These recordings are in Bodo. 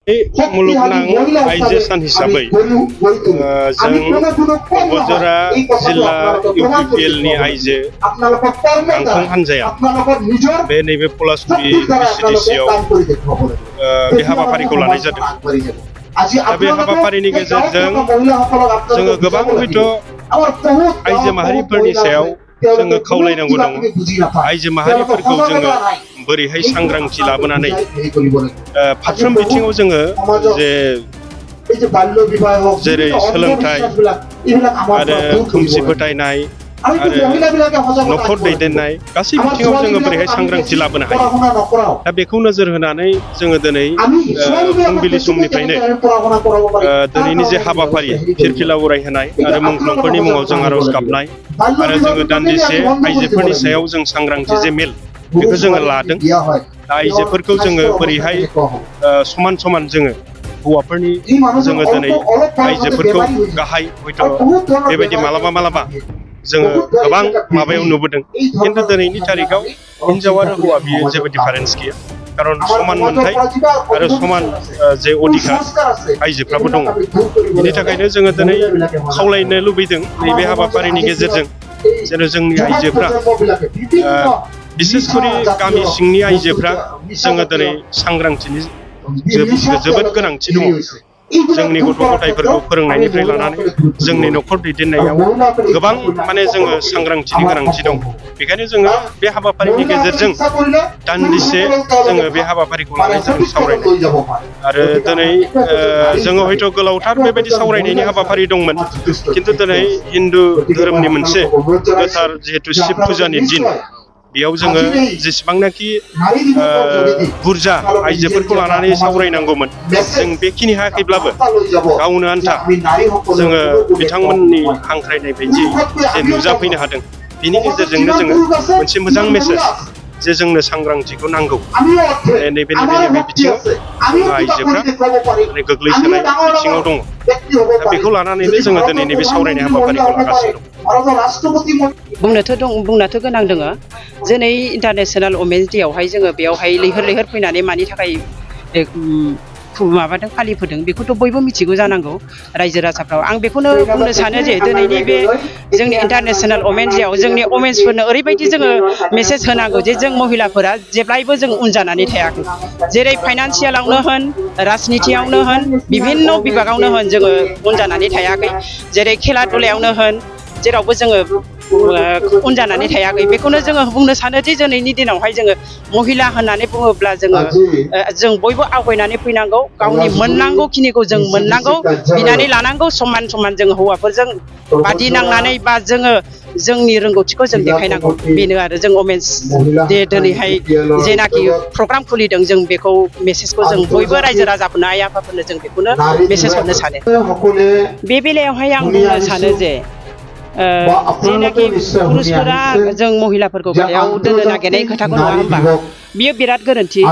मुलुगनां आइजो सान हिसाबै जों बजरा जिल्ला UPPL नि आइजो गांखं हान्जाया बे नैबे पलासपुरि VCDC आव बे हाबाफारिखौ लानाय जादों। दा बे हाबाफारिनि गेजेरजों जोङो गोबां हयथ' आइजो माहारिफोरनि सायाव जोङो खावलायनांगौ दङ। आइजो माहारिफोरखौ जोङो बोरैहाय सांग्रांथि लाबोनानै फारफ्रोम बिथिङाव जोङो जे जेरै सोलोंथाइ आरो खोमसि फोथायनाय आरो न'खर दैदेननाय गासै बिथिङाव जोङो बोरैहाय सांग्रांथि लाबोनो हायो। दा बेखौ नोजोर होनानै जोङो दिनै फुंबिलि समनिफ्रायनो दिनैनि जे हाबाफारि फिरफिला उरायहोनाय आरो मुंख्लंफोरनि मुङाव जों आर'ज गाबनाय आरो जोङो दान्दिसे आइजोफोरनि सायाव जों सांग्रांथि जे मेल बेखौ जोङो लादों। दा आइजोफोरखौ जोङो बोरैहाय समान समान जोङो हौवाफोरनि जोङो दिनै आइजोफोरखौ गाहाय हयथ' बेबायदि मालाबा जोङो गोबां माबायाव नुबोदों। खिन्थु दिनैनि थारिखआव हिनजाव आरो हौवा बियो जेबो डिफारेन्स गैया। खारन समान मोनथाय आरो समान जे अधिकार आइजोफ्राबो दङ। बिनि थाखायनो जोङो दिनै खावलायनो लुबैदों नैबे हाबाफारिनि गेजेरजों जेन' जोंनि आइजोफ्रा बिसेसकरि गामि सिंनि आइजोफ्रा जोङो दिनै सांग्रांथिनि जोबोद गोनांथि दङ। जोंनि गथ' गथायफोरखौ फोरोंनायनिफ्राय लानानै जोंनि न'खर दैदेननायाव गोबां माने जोङो सांग्रांथिनि गोनांथि दं। बेखायनो जोङो बे हाबाफारिनि गेजेरजों दान्दिसे जोङो बे हाबाफारिखौ लानाय जादों सावरायनाय। आरो दिनै जोङो हयथ' गोलावथार बेबायदि सावरायनायनि हाबाफारि दंमोन। खिन्थु दिनै हिन्दु धोरोमनि मोनसे गोथार जिहेतु शिब फुजानि दिन बेयाव जोङो जेसेबांनाखि बुरजा आइजोफोरखौ लानानै सावरायनांगौमोन जों बेखिनि हायाखैब्लाबो गावनो आन्था जोङो बिथांमोननि हांख्रायनाय बायदि जे नुजाफैनो हादों। बिनि गेजेरजोंनो जोङो मोनसे मोजां मेसेज जे जोंनो सांग्रांथिखौ नांगौ। नैबे बिथिङाव जोंहा आइजोफ्रा माने गोग्लैसोनाय बिथिङाव दङ। दा बेखौ लानानैनो जोङो दिनै नैबे सावरायनाय हाबाफारिखौ लागासिनो दं। बुंनोथ' गोनां दङ। दिनै इन्टारनेसनेल वमेन्स डेआवहाय जोङो बेयावहाय लैहोर फैनानै मानि थाखाय माबादों फालिबोदों बेखौथ' बयबो मिथिगौ जानांगौ रायजो राजाफ्राव। आं बेखौनो बुंनो सानो जे दिनैनि बे जोंनि इन्टारनेसनेल वमेन्स डेआव जोंनि वमेन्सफोरनो ओरैबायदि जोङो मेसेज होनांगौ जे जों महिलाफोरा जेब्लायबो जों उन जानानै थायाखै। जेरै फाइनान्सियेलावनो होन राजनितियावनो होन बिभिन्न बिभागावनो होन जोङो उन जानानै थायाखै। जेरै खेला दुलायावनो होन जेरावबो जोङो उन जानानै थायाखै। बेखौनो जोङो बुंनो सानो जे दिनैनि दिनावहाय जोङो महिला होननानै बुङोब्ला जों बयबो आवगायनानै फैनांगौ। गावनि मोननांगौ खिनिखौ जों मोननांगौ बिनानै लानांगौ। समान जों हौवाफोरजों बादि नांनानै बा जोङो जोंनि रोंगौथिखौ जों देखायनांगौ। बेनो आरो जों वमेन्स डे दिनैहाय जेनाखि प्रग्राम खुलिदों जों बेखौ मेसेजखौ जों बयबो रायजो राजाफोरनो आइ आफाफोरनो जों बेखौनो मेसेज हरनो सानो। बे बेलायावहाय आं बुंनो सानो जे जेनाखि पुरुषफोरा जों महिलाफोरखौ गाहायाव दोननो नागिरनाय खोथाखौ नङा होमबा बियो बिराद गोरोन्थि।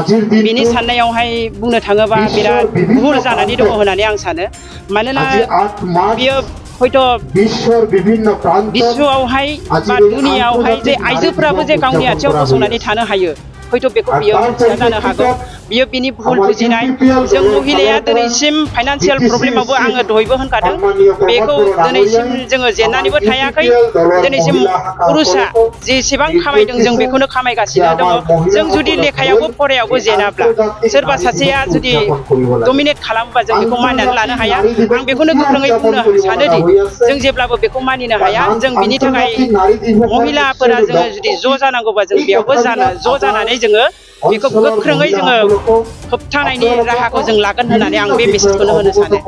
बिनि साननायावहाय बुंनो थाङोबा बिराद भुल जानानै दङ होननानै आं सानो। मानोना बियो हयथ' बिश्वआवहाय बा दुनियावहाय जे आइजोफोराबो जे गावनि आथिङाव गसंनानै थानो हायो हयथ' बेखौ बियो मिथिया जानो हागौ। बियो बिनि भुल बुजिनाय। जों महिलाया दिनैसिम फाइनान्सियेल प्रब्लेमावबो आङो दहायबो होनखादों बेखौ दिनैसिम जोङो जेननानैबो थायाखै। दिनैसिम पुरुषा जेसेबां खामायदों जों बेखौनो खामायगासिनो दङ। जों जुदि लेखायावबो फरायावबो जेनाब्ला सोरबा सासेया जुदि डमिनेट खालामोबा जों बेखौ मानिनानै लानो हाया। आं बेखौनो गोख्रोङै बुंनो सानोदि जों जेब्लाबो बेखौ मानिनो हाया। जों बिनि थाखाय महिलाफोरा जोङो जुदि ज' जानांगौबा जों बेयावबो ज' जानानै जोङो बेखौ गोख्रोङै जोङो होबथानायनि राहाखौ जों लागोन होननानै आं बे मेसेजखौनो होनो सानो।